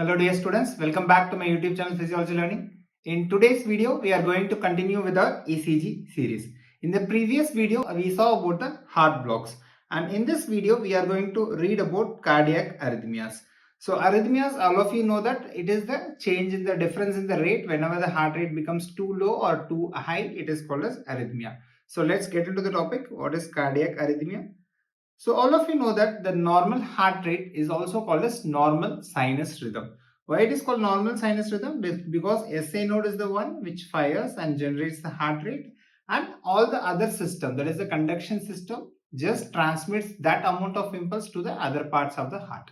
Hello dear students, welcome back to my YouTube channel Physiology Learning. In today's video, we are going to continue with our ECG series. In the previous video, we saw about the heart blocks, and in this video, we are going to read about cardiac arrhythmias. So arrhythmias, all of you know that it is the change in the difference in the rate whenever the heart rate becomes too low or too high, it is called as arrhythmia. So let's get into the topic. What is cardiac arrhythmia? So all of you know that the normal heart rate is also called as normal sinus rhythm. Why it is called normal sinus rhythm? Because SA node is the one which fires and generates the heart rate, and all the other system, that is the conduction system, just transmits that amount of impulse to the other parts of the heart.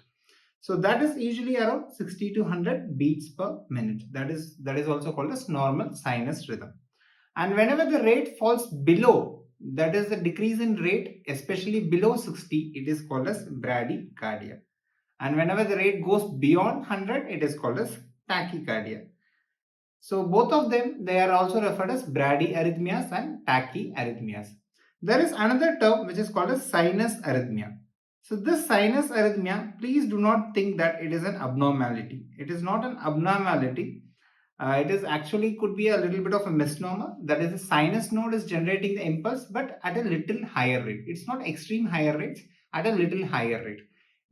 So that is usually around 60 to 100 beats per minute. That is also called as normal sinus rhythm. And whenever the rate falls below, that is the decrease in rate, especially below 60, it is called as bradycardia. And whenever the rate goes beyond 100, it is called as tachycardia. So both of them, they are also referred as bradyarrhythmias and tachyarrhythmias. There is another term which is called as sinus arrhythmia. So this sinus arrhythmia, please do not think that it is an abnormality. It is not an abnormality. It is actually could be a little bit of a misnomer. That is, the sinus node is generating the impulse, but at a little higher rate. It's not extreme higher rates, at a little higher rate.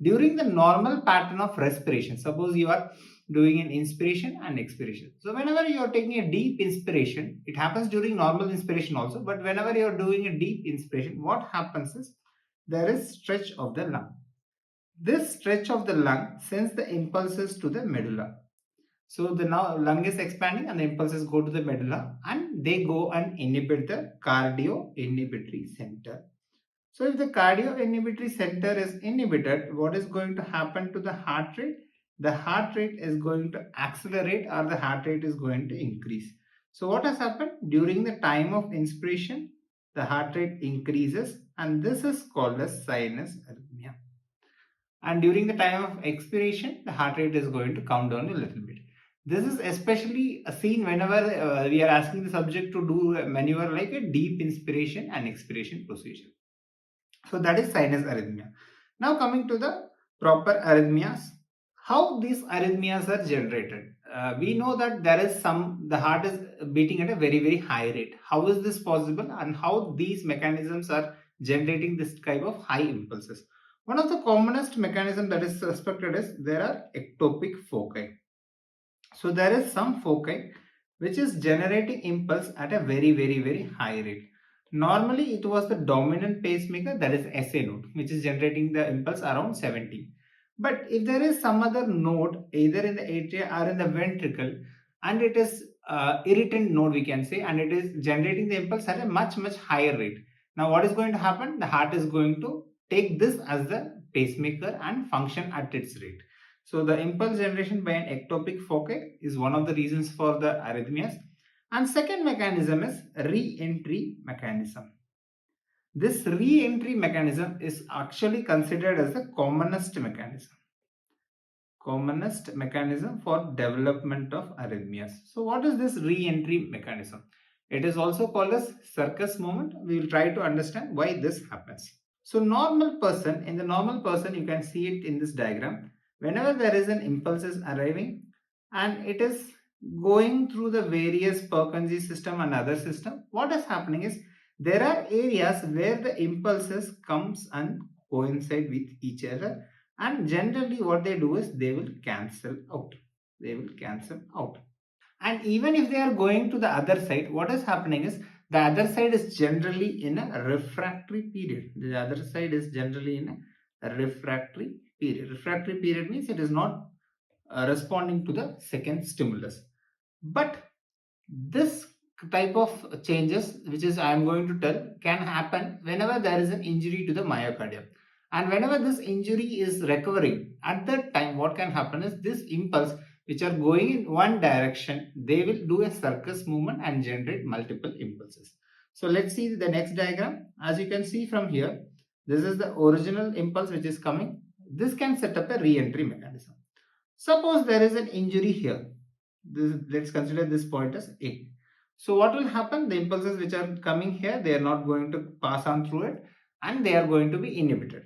During the normal pattern of respiration, suppose you are doing an inspiration and expiration. So whenever you are taking a deep inspiration, it happens during normal inspiration also, but whenever you are doing a deep inspiration, what happens is there is stretch of the lung. This stretch of the lung sends the impulses to the medulla. So the now lung is expanding and the impulses go to the medulla and they go and inhibit the cardio-inhibitory center. So if the cardio-inhibitory center is inhibited, what is going to happen to the heart rate? The heart rate is going to accelerate or the heart rate is going to increase. So what has happened? During the time of inspiration, the heart rate increases and this is called as sinus arrhythmia. And during the time of expiration, the heart rate is going to come down a little bit. This is especially seen whenever we are asking the subject to do a maneuver like a deep inspiration and expiration procedure. So that is sinus arrhythmia. Now coming to the proper arrhythmias, how these arrhythmias are generated. We know that the heart is beating at a very, very high rate. How is this possible and how these mechanisms are generating this type of high impulses? One of the commonest mechanism that is suspected is there are ectopic foci. So there is some foci which is generating impulse at a very, very, very high rate. Normally it was the dominant pacemaker, that is SA node, which is generating the impulse around 70. But if there is some other node either in the atria or in the ventricle and it is irritant node, we can say, and it is generating the impulse at a much, much higher rate. Now what is going to happen? The heart is going to take this as the pacemaker and function at its rate. So the impulse generation by an ectopic foci is one of the reasons for the arrhythmias. And second mechanism is re-entry mechanism. This re-entry mechanism is actually considered as the commonest mechanism. Commonest mechanism for development of arrhythmias. So what is this re-entry mechanism? It is also called as circus movement. We will try to understand why this happens. So in the normal person, you can see it in this diagram. Whenever there is an impulse is arriving and it is going through the various Purkinje system and other system, what is happening is there are areas where the impulses comes and coincide with each other, and generally what they do is they will cancel out. And even if they are going to the other side, what is happening is the other side is generally in a refractory period. The other side is generally in a refractory period. Refractory period means it is not responding to the second stimulus. But this type of changes, which is I am going to tell, can happen whenever there is an injury to the myocardium. And whenever this injury is recovering, at that time what can happen is this impulse which are going in one direction, they will do a circus movement and generate multiple impulses. So let's see the next diagram. As you can see from here, this is the original impulse which is coming. This can set up a re-entry mechanism. Suppose there is an injury here. Let's consider this point as A. So what will happen? The impulses which are coming here, they are not going to pass on through it and they are going to be inhibited.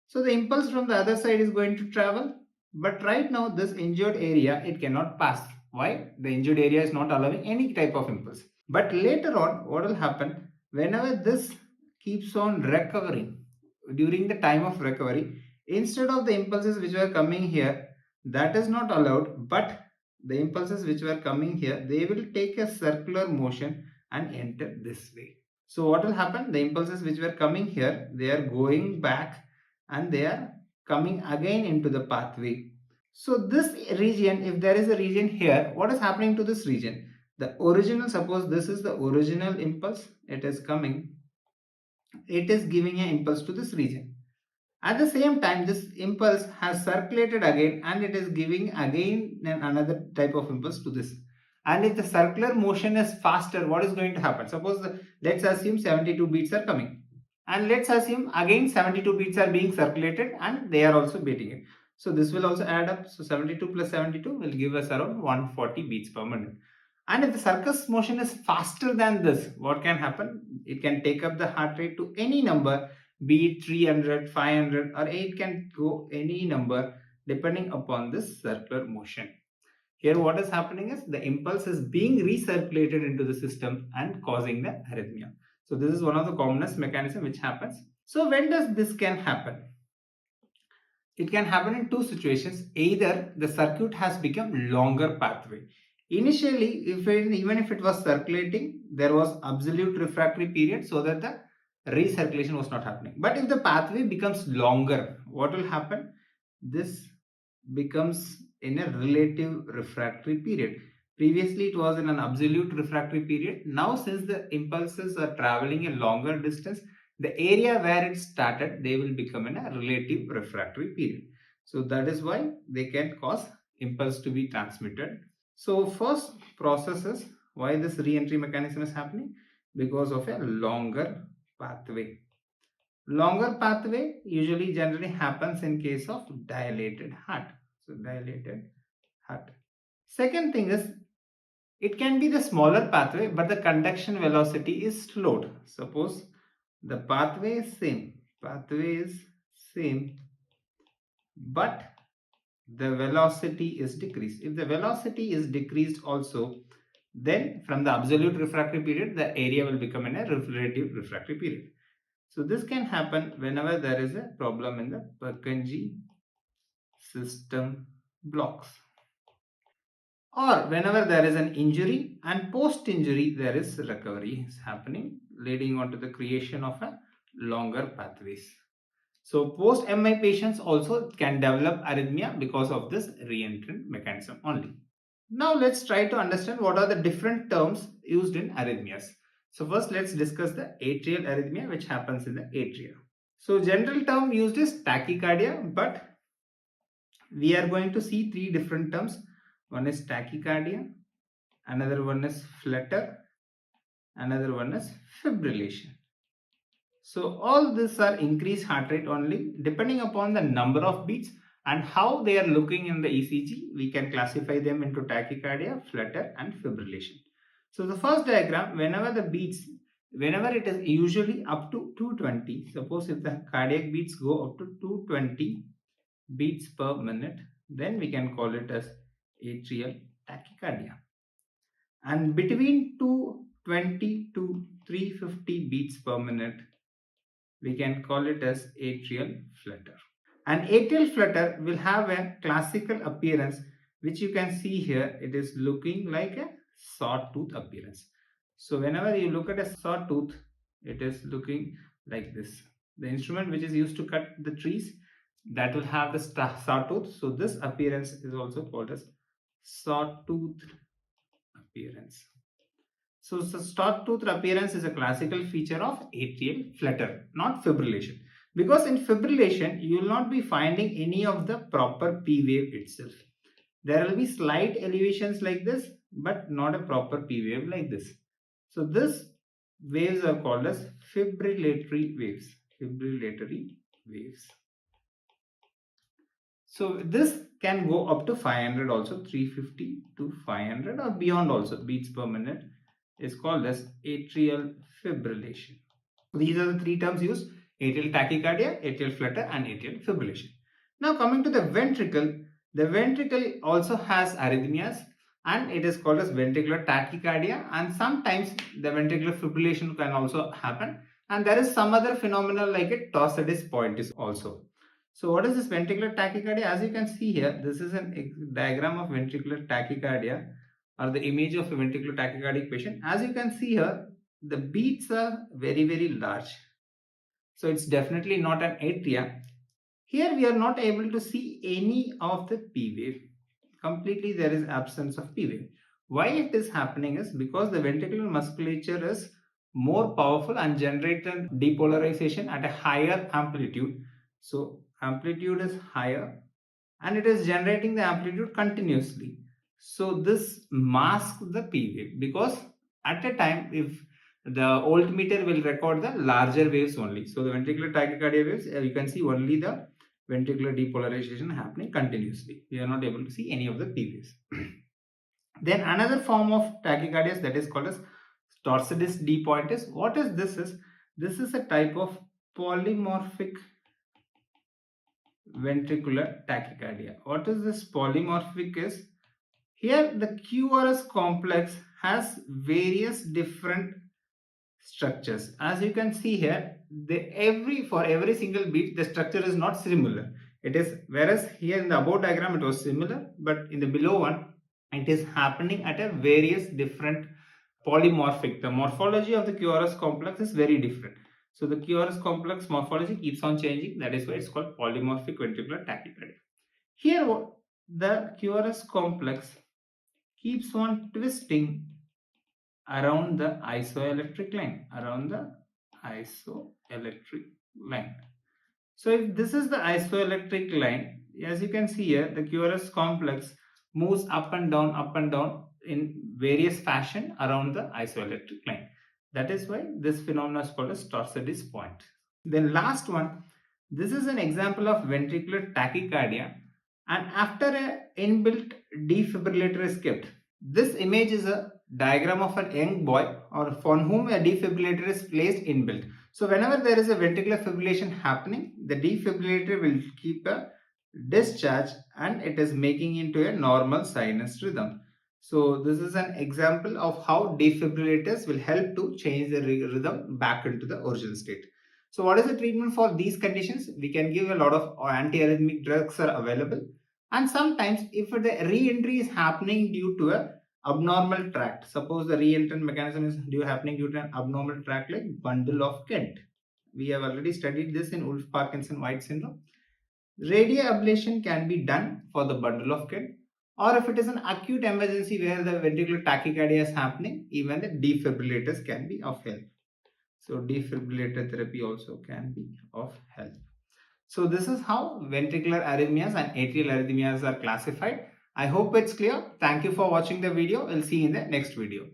So the impulse from the other side is going to travel. But right now this injured area, it cannot pass. Why? The injured area is not allowing any type of impulse. But later on, what will happen, whenever this keeps on recovering, during the time of recovery, instead of the impulses which were coming here, that is not allowed, but the impulses which were coming here, they will take a circular motion and enter this way. So what will happen, the impulses which were coming here, they are going back and they are coming again into the pathway. So this region, if there is a region here, what is happening to this region? The original, suppose this is the original impulse, it is coming, it is giving an impulse to this region. At the same time, this impulse has circulated again and it is giving again another type of impulse to this. And if the circular motion is faster, what is going to happen? Suppose, let's assume 72 beats are coming. And let's assume again 72 beats are being circulated and they are also beating it. So this will also add up. So 72 plus 72 will give us around 140 beats per minute. And if the circus motion is faster than this, what can happen? It can take up the heart rate to any number, be it 300, 500, or it can go any number depending upon this circular motion. Here what is happening is the impulse is being recirculated into the system and causing the arrhythmia. So this is one of the commonest mechanism which happens. So when does this can happen? It can happen in two situations. Either the circuit has become longer pathway. Initially, even if it was circulating, there was absolute refractory period so that the recirculation was not happening. But if the pathway becomes longer, what will happen? This becomes in a relative refractory period. Previously, it was in an absolute refractory period. Now, since the impulses are traveling a longer distance, the area where it started, they will become in a relative refractory period. So that is why they can cause impulse to be transmitted. So first process is why this re-entry mechanism is happening, because of a longer pathway. Longer pathway usually generally happens in case of dilated heart. So dilated heart. Second thing is, it can be the smaller pathway but the conduction velocity is slowed. Suppose the pathway is same, but the velocity is decreased. If the velocity is decreased also, then from the absolute refractory period, the area will become in a relative refractory period. So this can happen whenever there is a problem in the Purkinje system blocks, or whenever there is an injury and post-injury there is recovery is happening, leading on to the creation of a longer pathways. So post-MI patients also can develop arrhythmia because of this re-entrant mechanism only. Now let's try to understand what are the different terms used in arrhythmias. So first let's discuss the atrial arrhythmia, which happens in the atria. So general term used is tachycardia, but we are going to see three different terms. One is tachycardia, another one is flutter, another one is fibrillation. So all these are increased heart rate only. Depending upon the number of beats and how they are looking in the ECG, we can classify them into tachycardia, flutter and fibrillation. So the first diagram, whenever the beats, whenever it is usually up to 220, suppose if the cardiac beats go up to 220 beats per minute, then we can call it as atrial tachycardia. And between 220 to 350 beats per minute, we can call it as atrial flutter. And atrial flutter will have a classical appearance, which you can see here. It is looking like a sawtooth appearance. So whenever you look at a sawtooth, it is looking like this. The instrument which is used to cut the trees, that will have the sawtooth. So this appearance is also called as sawtooth appearance. So sawtooth appearance is a classical feature of atrial flutter, not fibrillation. Because in fibrillation, you will not be finding any of the proper P wave itself. There will be slight elevations like this, but not a proper P wave like this. So these waves are called as fibrillatory waves. Fibrillatory waves. So this can go up to 500 also, 350 to 500 or beyond also beats per minute, is called as atrial fibrillation. These are the three terms used: atrial tachycardia, atrial flutter and atrial fibrillation. Now coming to the ventricle, The ventricle also has arrhythmias, and it is called as ventricular tachycardia, and sometimes the ventricular fibrillation can also happen, and there is some other phenomena like a Torsades point is also. So what is this ventricular tachycardia? As you can see here, this is a diagram of ventricular tachycardia, or the image of a ventricular tachycardic patient. As you can see here, the beats are very large, so it's definitely not an atria. Here we are not able to see any of the P wave. Completely there is absence of P wave. Why it is happening is because the ventricular musculature is more powerful and generated depolarization at a higher amplitude. So amplitude is higher and it is generating the amplitude continuously. So this masks the P wave, because at a time, if the altimeter will record the larger waves only. So the ventricular tachycardia waves, you can see only the ventricular depolarization happening continuously. We are not able to see any of the P waves. Then another form of tachycardia that is called as Torsades D point is, what is this is? This is a type of polymorphic ventricular tachycardia. What is this polymorphic is? Here the QRS complex has various different structures. As you can see here, for every single beat the structure is not similar. It is, whereas here in the above diagram it was similar, but in the below one it is happening at a various different polymorphic. The morphology of the QRS complex is very different. So the QRS complex morphology keeps on changing. That is why it's called polymorphic ventricular tachycardia. Here the QRS complex keeps on twisting around the isoelectric line. So if this is the isoelectric line, as you can see here, the QRS complex moves up and down in various fashion around the isoelectric line. That is why this phenomenon is called as Torsades point. Then last one, this is an example of ventricular tachycardia, and after an inbuilt defibrillator is kept. This image is a diagram of a young boy or for whom a defibrillator is placed inbuilt. So whenever there is a ventricular fibrillation happening, the defibrillator will keep a discharge and it is making into a normal sinus rhythm. So this is an example of how defibrillators will help to change the rhythm back into the original state. So what is the treatment for these conditions? We can give a lot of antiarrhythmic drugs are available, and sometimes if the re-entry is happening due to a abnormal tract, suppose the re-entrant mechanism is happening due to an abnormal tract like bundle of Kent. We have already studied this in Wolf-Parkinson-White syndrome. Radio ablation can be done for the bundle of Kent, or if it is an acute emergency where the ventricular tachycardia is happening, even the defibrillators can be of help. So defibrillator therapy also can be of help. So this is how ventricular arrhythmias and atrial arrhythmias are classified. I hope it's clear. Thank you for watching the video. We'll see you in the next video.